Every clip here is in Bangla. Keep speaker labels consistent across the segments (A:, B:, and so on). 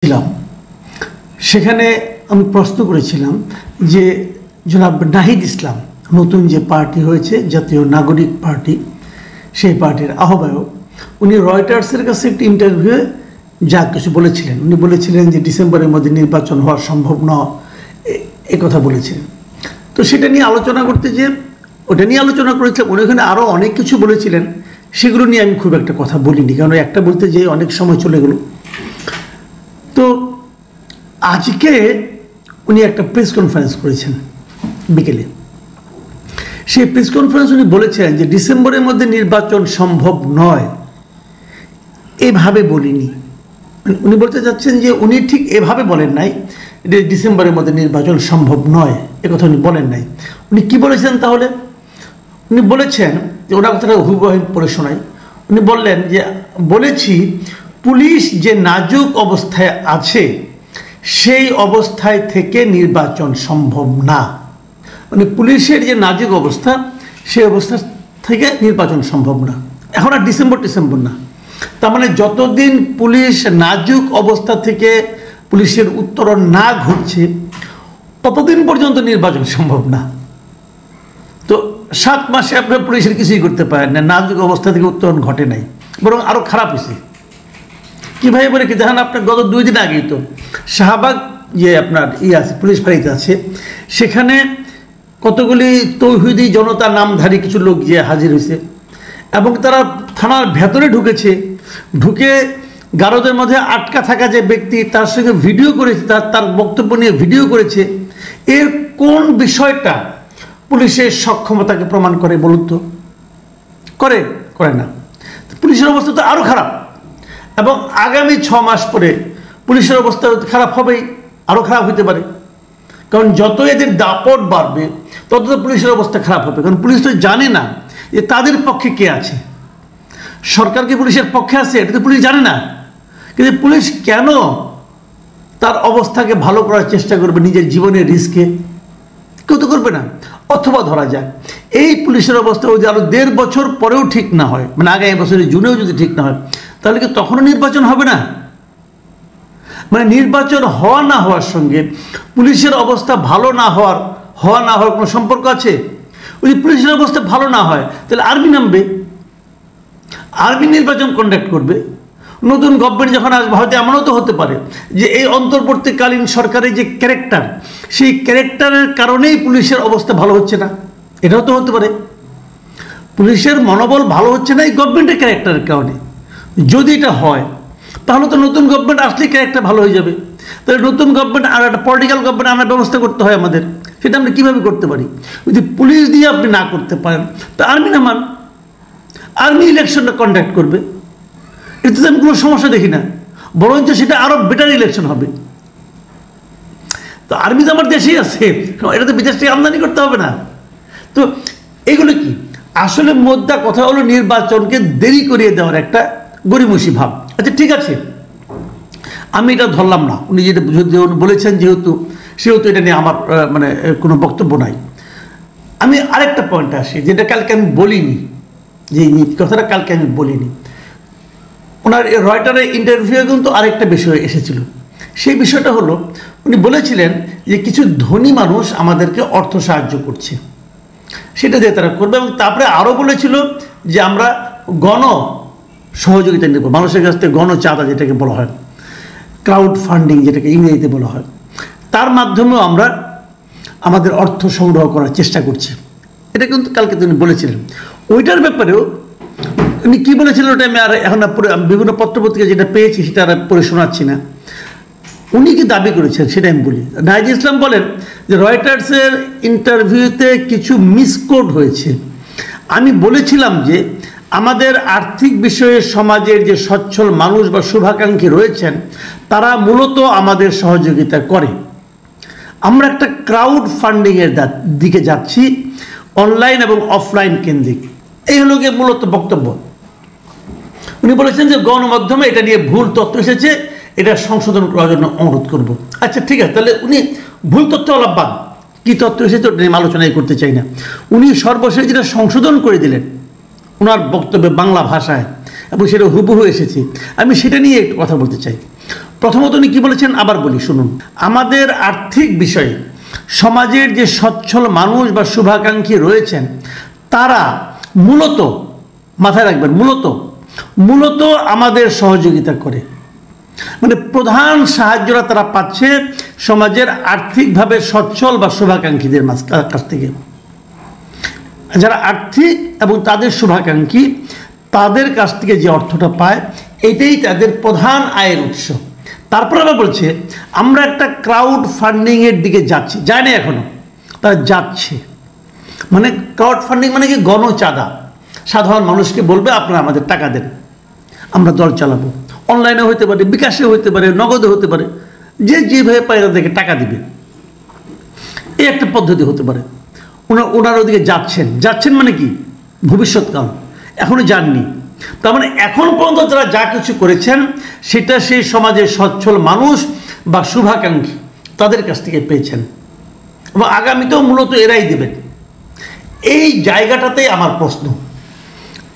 A: ছিলাম সেখানে আমি প্রশ্ন করেছিলাম যে জনাব নাহিদ ইসলাম নতুন যে পার্টি হয়েছে জাতীয় নাগরিক পার্টি সেই পার্টির আহ্বায়ক উনি রয়টার্সের কাছে একটি ইন্টারভিউয়ে যা কিছু বলেছিলেন উনি বলেছিলেন যে ডিসেম্বরের মধ্যে নির্বাচন হওয়া সম্ভব নয় এ কথা বলেছিলেন। তো সেটা নিয়ে আলোচনা করতে যে ওটা নিয়ে আলোচনা করেছিলাম উনি ওখানে আরও অনেক কিছু বলেছিলেন সেগুলো নিয়ে আমি খুব একটা কথা বলিনি কারণ একটা বলতে যে অনেক সময় চলে গেল। তো আজকে উনি একটা প্রেস কনফারেন্স করেছেন বিকেলে, সেই প্রেস কনফারেন্স উনি বলেছেন যে ডিসেম্বরের মধ্যে নির্বাচন সম্ভব নয় এভাবে বলিনি। উনি বলতে চাচ্ছেন যে উনি ঠিক এভাবে বলেন নাই যে ডিসেম্বরের মধ্যে নির্বাচন সম্ভব নয় এ কথা উনি বলেন নাই। উনি কি বলেছেন তাহলে? উনি বলেছেন যে ওনার কথাটা হুবহু পড়ে শোনাই। উনি বললেন যে বলেছি পুলিশ যে নাজুক অবস্থায় আছে সেই অবস্থায় থেকে নির্বাচন সম্ভব না। মানে পুলিশের যে নাজুক অবস্থা সেই অবস্থা থেকে নির্বাচন সম্ভব না। এখন আর ডিসেম্বর না, তার মানে যতদিন পুলিশ নাজুক অবস্থা থেকে পুলিশের উত্তরণ না ঘটছে ততদিন পর্যন্ত নির্বাচন সম্ভব না। তো 7 মাসে আপনার পুলিশের কিছুই করতে পারেন না, নাজুক অবস্থা থেকে উত্তরণ ঘটে নাই, বরং আরও খারাপ হয়েছে। কীভাবে বলে কি দেখেন, আপনার গত 2 দিন আগেই তো শাহবাগ যে আপনার আছে পুলিশ ফাঁড়িতে আছে সেখানে কতগুলি তৌহিদি জনতা নামধারী কিছু লোক যে হাজির হয়েছে এবং তারা থানার ভেতরে ঢুকে গারদের মধ্যে আটকা থাকা যে ব্যক্তি তার সঙ্গে ভিডিও করেছে, তার বক্তব্য নিয়ে ভিডিও করেছে। এর কোন বিষয়টা পুলিশের সক্ষমতাকে প্রমাণ করে বলুন তো? করে না। পুলিশের অবস্থা তো আরও খারাপ এবং আগামী 6 মাস পরে পুলিশের অবস্থা খারাপ হবেই, আরও খারাপ হতে পারে। কারণ যত এদের দাপট বাড়বে তত পুলিশের অবস্থা খারাপ হবে, কারণ পুলিশ তো জানে না যে তাদের পক্ষে কে আছে। সরকার কি পুলিশের পক্ষে আছে এটা তো পুলিশ জানে না, কিন্তু পুলিশ কেন তার অবস্থাকে ভালো করার চেষ্টা করবে নিজের জীবনের রিস্কে? কেউ তো করবে না। অথবা ধরা যাক এই পুলিশের অবস্থা যদি আরও 1.5 বছর পরেও ঠিক না হয়, মানে আগামী বছরের জুনেও যদি ঠিক না হয়, তাহলে কি তখনও নির্বাচন হবে না? মানে নির্বাচন হওয়া না হওয়ার সঙ্গে পুলিশের অবস্থা ভালো না হওয়ার কোনো সম্পর্ক আছে? যদি পুলিশের অবস্থা ভালো না হয় তাহলে আর্মি নামবে, আর্মি নির্বাচন কন্ডাক্ট করবে। নতুন গভর্নমেন্ট যখন আসবে হয়তো এমনও তো হতে পারে যে এই অন্তর্বর্তীকালীন সরকারের যে ক্যারেক্টার সেই ক্যারেক্টারের কারণেই পুলিশের অবস্থা ভালো হচ্ছে না, এটাও তো হতে পারে। পুলিশের মনোবল ভালো হচ্ছে না এই গভর্নমেন্টের ক্যারেক্টারের কারণে। যদি এটা হয় তাহলে তো নতুন গভর্নমেন্ট আসলেই ক্যারেক্টার ভালো হয়ে যাবে। তাহলে নতুন গভর্নমেন্ট আর একটা পলিটিক্যাল গভর্নমেন্ট আনার ব্যবস্থা করতে হয় আমাদের, সেটা আমরা কীভাবে করতে পারি? যদি পুলিশ দিয়ে আপনি না করতে পারেন তা আর্মি নামান, আর্মি ইলেকশনটা কন্ডাক্ট করবে, এতে তো আমি কোনো সমস্যা দেখি না, বরঞ্চ সেটা আরও বেটার ইলেকশন হবে। তো আর্মি তো আমার দেশেই আছে, এটা তো বিদেশ থেকে আমদানি করতে হবে না। তো এগুলো কি আসলে মোদ্দা কথা হলো নির্বাচনকে দেরি করিয়ে দেওয়ার একটা গরিমসি ভাব। আচ্ছা ঠিক আছে, আমি এটা ধরলাম না, উনি যেটা বলেছেন সেহেতু এটা নিয়ে আমার মানে কোনো বক্তব্য নাই। আমি আরেকটা পয়েন্টে আসি যেটা কালকে আমি বলিনি, যে কথাটা কালকে আমি বলিনি। ওনার রয়টারের ইন্টারভিউয়ে কিন্তু আরেকটা বিষয় এসেছিল। সেই বিষয়টা হলো উনি বলেছিলেন যে কিছু ধনী মানুষ আমাদেরকে অর্থ সাহায্য করছে, সেটা দিয়ে তারা করবে, এবং তারপরে আরও বলেছিল যে আমরা গণ সহযোগিতা নেব, মানুষের কাছ থেকে গণ চাঁদা যেটাকে বলা হয়, ক্রাউড ফান্ডিং যেটাকে ইংরেজিতে বলা হয়, তার মাধ্যমেও আমরা আমাদের অর্থ সংগ্রহ করার চেষ্টা করছি। এটা কিন্তু কালকে তিনি বলেছিলেন। ওইটার ব্যাপারেও উনি কী বলেছিলেন ওটা আমি আর এখন বিভিন্ন পত্রপত্রিকা যেটা পেয়েছি সেটা আর পড়ে শোনাচ্ছি না। উনি কি দাবি করেছেন সেটা আমি বলি। নাহিদ ইসলাম বলেন যে রয়টার্সের ইন্টারভিউতে কিছু মিসকোড হয়েছে। আমি বলেছিলাম যে আমাদের আর্থিক বিষয়ে সমাজের যে সচ্ছল মানুষ বা শুভাকাঙ্ক্ষী রয়েছেন তারা মূলত আমাদের সহযোগিতা করে। আমরা একটা ক্রাউড ফান্ডিংয়ের দিকে যাচ্ছি, অনলাইন এবং অফলাইন কেন্দ্রিক। এই হলো গিয়ে মূলত বক্তব্য। উনি বলেছেন যে গণমাধ্যমে এটা নিয়ে ভুল তথ্য এসেছে, এটা সংশোধন করার জন্য অনুরোধ করব। আচ্ছা ঠিক আছে, তাহলে উনি ভুল তথ্য আলাপবাদ কী তথ্য এসেছে ওটা নিয়ে আলোচনাই করতে চাই না। উনি সর্বশেষ যেটা সংশোধন করে দিলেন ওনার বক্তব্যে বাংলা ভাষায় এবং সেটা হুবহু এসেছে, আমি সেটা নিয়ে একটু কথা বলতে চাই। প্রথমত উনি কি বলেছেন আবার বলি, শুনুন। আমাদের আর্থিক বিষয়ে সমাজের যে সচ্ছল মানুষ বা শুভাকাঙ্ক্ষী রয়েছেন তারা মূলত, মাথায় রাখবেন, মূলত আমাদের সহযোগিতা করে। মানে প্রধান সাহায্যটা তারা পাচ্ছে সমাজের আর্থিকভাবে সচ্ছল বা শুভাকাঙ্ক্ষীদের কাছ থেকে। যারা আর্থিক এবং তাদের শুভাকাঙ্ক্ষী তাদের কাছ থেকে যে অর্থটা পায় এটাই তাদের প্রধান আয়ের উৎস। তারপর আবার বলছে আমরা একটা ক্রাউড ফান্ডিংয়ের দিকে যাচ্ছি, যায় না এখনো, তারা যাচ্ছে। মানে ক্রাউড ফান্ডিং মানে কি? গণচাঁদা। সাধারণ মানুষকে বলবে আপনারা আমাদের টাকা দেন, আমরা দল চালাবো। অনলাইনে হতে পারে, বিকাশে হতে পারে, নগদে হতে পারে, যে যেভাবে পায় তাদেরকে টাকা দিবে, এই একটা পদ্ধতি হতে পারে। ওনার ওদিকে যাচ্ছেন মানে কি? ভবিষ্যৎকাল, এখনো যাননি। তার মানে এখন পর্যন্ত যারা যা কিছু করেছেন সেটা সেই সমাজের সচ্ছল মানুষ বা শুভাকাঙ্ক্ষী তাদের কাছ থেকে পেয়েছেন এবং আগামীতেও মূলত এরাই দেবেন। এই জায়গাটাতেই আমার প্রশ্ন,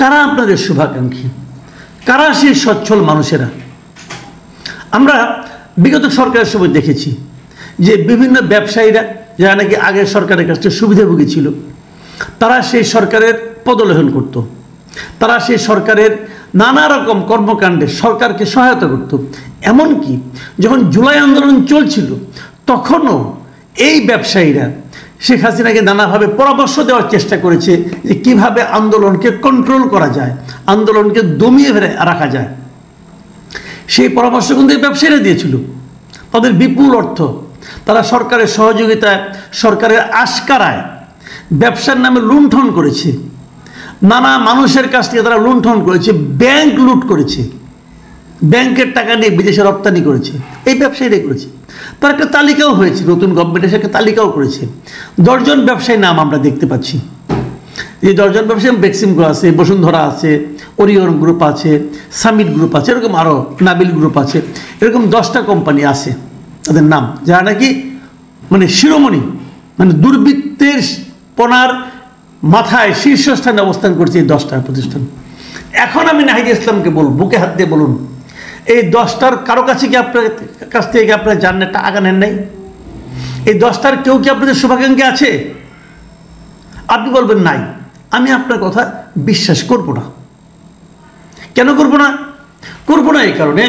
A: কারা আপনাদের শুভাকাঙ্ক্ষী, কারা সেই সচ্ছল মানুষেরা? আমরা বিগত সরকারের সময় দেখেছি যে বিভিন্ন ব্যবসায়ীরা যারা নাকি আগের সরকারের কাছ থেকে সুবিধাভোগী ছিল তারা সেই সরকারের পদলেহন করত, তারা সেই সরকারের নানা রকম কর্মকাণ্ডে সরকারকে সহায়তা করত। এমনকি যখন জুলাই আন্দোলন চলছিল তখনও এই ব্যবসায়ীরা শেখ হাসিনাকে নানাভাবে পরামর্শ দেওয়ার চেষ্টা করেছে যে কীভাবে আন্দোলনকে কন্ট্রোল করা যায়, আন্দোলনকে দমিয়ে রাখা যায়। সেই পরামর্শ কিন্তু এই ব্যবসায়ীরা দিয়েছিল। তাদের বিপুল অর্থ তারা সরকারের সহযোগিতায়, সরকারের আশকারায় ব্যবসার নামে লুণ্ঠন করেছে, নানা মানুষের কাছ থেকে তারা লুণ্ঠন করেছে, ব্যাংক লুট করেছে, ব্যাংকের টাকা নিয়ে বিদেশে রপ্তানি করেছে, এই ব্যবসায়ীরাই করেছে। তার একটা তালিকাও হয়েছে, নতুন গভর্নমেন্ট এসে একটা তালিকাও করেছে। 10 জন ব্যবসায়ীর নাম আমরা দেখতে পাচ্ছি। এই 10 জন ব্যবসায়ী বেক্সিমকো আছে, বসুন্ধরা আছে, ওরিয়ন গ্রুপ আছে, সামিট গ্রুপ আছে, এরকম আরও নাবিল গ্রুপ আছে, এরকম 10টা কোম্পানি আছে তাদের নাম, যারা নাকি মানে শিরোমণি, মানে দুর্বৃত্তের পনার মাথায় শীর্ষস্থানে অবস্থান করছে এই 10টা প্রতিষ্ঠান। এখন আমি নাহিদ ইসলামকে বলব, বুকে হাত দিয়ে বলুন, এই 10টার কারো কাছে কি আপনার কাছ থেকে আপনারা জানেন টাকা নেন নাই? এই 10টার কেউ কি আপনাদের শুভাকাঙ্ক্ষী আছে? আপনি বলবেন নাই। আমি আপনার কথা বিশ্বাস করব না। কেন করব না? করব না এই কারণে,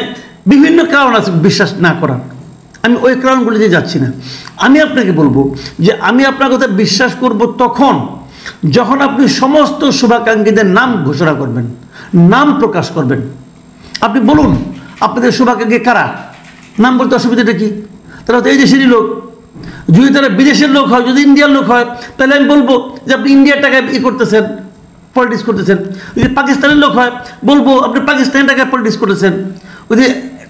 A: বিভিন্ন কারণ আছে বিশ্বাস না করার। আমি ওই কারণগুলিতে যাচ্ছি না। আমি আপনাকে বলবো যে আমি আপনার কথা বিশ্বাস করব তখন যখন আপনি সমস্ত শুভাকাঙ্ক্ষীদের নাম ঘোষণা করবেন, নাম প্রকাশ করবেন। আপনি বলুন আপনাদের শুভাকাঙ্ক্ষী কারা, নাম বলতে অসুবিধাটা কি? তারা তো এই দেশেরই লোক। যদি তারা বিদেশের লোক হয়, যদি ইন্ডিয়ার লোক হয়, তাহলে আমি বলবো যে আপনি ইন্ডিয়ার টাকায় করতেছেন, পলিটিক্স করতেছেন। যদি পাকিস্তানের লোক হয় বলবো আপনি পাকিস্তানের টাকায় পলিটিক্স করতেছেন। যদি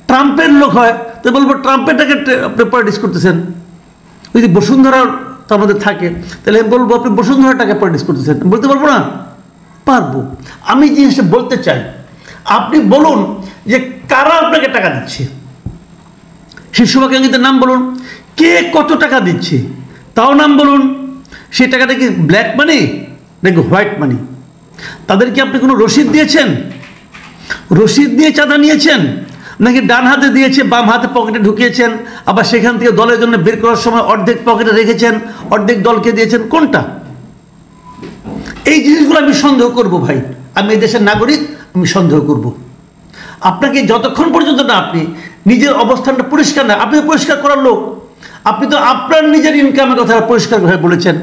A: ট্রাম্পের লোক হয় তো বলবো ট্রাম্পের টাকায় আপনি পলিটিক্স করতেছেন। যদি বসুন্ধরা তার মধ্যে থাকে তাহলে আমি বলবো আপনি বসুন্ধরার টাকায় পলিটিক্স করতেছেন। বলতে পারবো না? পারবো। আমি জিনিসটা বলতে চাই, আপনি বলুন যে কারা আপনাকে টাকা দিচ্ছে, সেই শুভাকাঙ্ক্ষীদের নাম বলুন, কে কত টাকা দিচ্ছে তাও নাম বলুন। সেই টাকাটা কি ব্ল্যাক মানি নাকি হোয়াইট মানি? তাদেরকে আপনি কোনো রসিদ দিয়েছেন? রসিদ দিয়ে চাঁদা নিয়েছেন নাকি ডান হাতে দিয়েছে বাম হাতে পকেটে ঢুকিয়েছেন, আবার সেখান থেকে দলের জন্য বের করার সময় অর্ধেক পকেটে রেখেছেন, অর্ধেক দলকে দিয়েছেন? কোনটা? এই জিনিসগুলো আমি সন্দেহ করব ভাই। আমি এই দেশের নাগরিক, আমি সন্দেহ করব। আপনাকে যতক্ষণ পর্যন্ত না আপনি নিজের অবস্থানটা পরিষ্কার না, আপনি পরিষ্কার করার লোক, আপনি তো আপনার নিজের ইনকামের কথা পরিষ্কার হয়ে বলেছেন,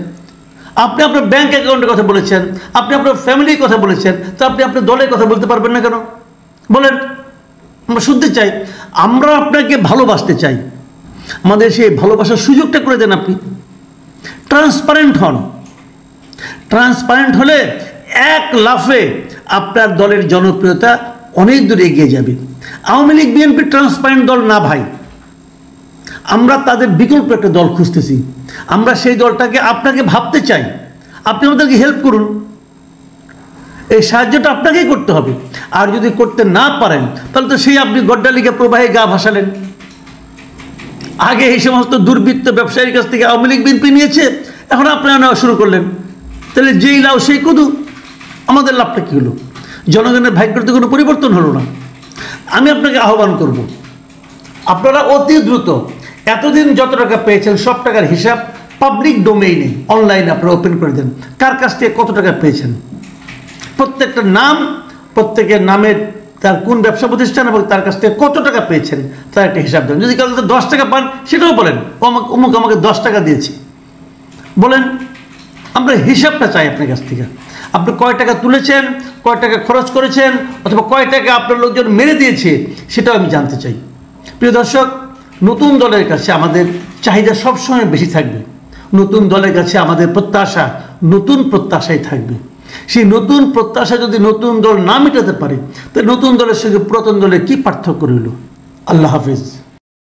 A: আপনি আপনার ব্যাংক অ্যাকাউন্টের কথা বলেছেন, আপনি আপনার ফ্যামিলির কথা বলেছেন, তো আপনি আপনার দলের কথা বলতে পারবেন না কেন? বলেন, আমরা শুনতে চাই। আমরা আপনাকে ভালোবাসতে চাই, আমাদের সেই ভালোবাসার সুযোগটা করে দেন। আপনি ট্রান্সপারেন্ট হন। ট্রান্সপারেন্ট হলে এক লাফে আপনার দলের জনপ্রিয়তা অনেক দূর এগিয়ে যাবে। আওয়ামী লীগ বিএনপি ট্রান্সপারেন্ট দল না ভাই, আমরা তাদের বিকল্প একটা দল খুঁজতেছি। আমরা সেই দলটাকে আপনাকে ভাবতে চাই, আপনি আমাদেরকে হেল্প করুন। এই সাহায্যটা আপনাকেই করতে হবে। আর যদি করতে না পারেন তাহলে তো সেই আপনি গড্ডালিকা প্রবাহে গা ভাসালেন। আগে এই সমস্ত দুর্বৃত্ত ব্যবসায়ীর কাছ থেকে আওয়ামী লীগ বিএনপি নিয়েছে, এখন আপনারা নেওয়া শুরু করলেন। তাহলে যেই লাউ সেই কদু, আমাদের লাভটা কী হলো? জনগণের ভাগ্যের তো কোনো পরিবর্তন হলো না। আমি আপনাকে আহ্বান করব, আপনারা অতি দ্রুত এতদিন যত টাকা পেয়েছেন সব টাকার হিসাব পাবলিক ডোমেইনে অনলাইনে আপনারা ওপেন করে দেন। কার কাছ থেকে কত টাকা পেয়েছেন, প্রত্যেকটা নাম, প্রত্যেকের নামের তার কোন ব্যবসা প্রতিষ্ঠান এবং তার কাছ থেকে কত টাকা পেয়েছেন তার একটা হিসাব দেন। যদি কাউকে 10 টাকা পান সেটাও বলেন, অমুক আমাকে 10 টাকা দিয়েছি বলেন। আমরা হিসাবটা চাই আপনার কাছ থেকে। আপনি কয় টাকা তুলেছেন, কয় টাকা খরচ করেছেন, অথবা কয় টাকা আপনার লোকজন মেরে দিয়েছে সেটাও আমি জানতে চাই। প্রিয় দর্শক, নতুন দলের কাছে আমাদের চাহিদা সবসময় বেশি থাকবে। নতুন দলের কাছে আমাদের প্রত্যাশা নতুন প্রত্যাশাই থাকবে। সেই নতুন প্রত্যাশা যদি নতুন দল না মেটাতে পারে, তাহলে নতুন দলের সঙ্গে পুরাতন দলের কি পার্থক্য রইল? আল্লাহ হাফেজ।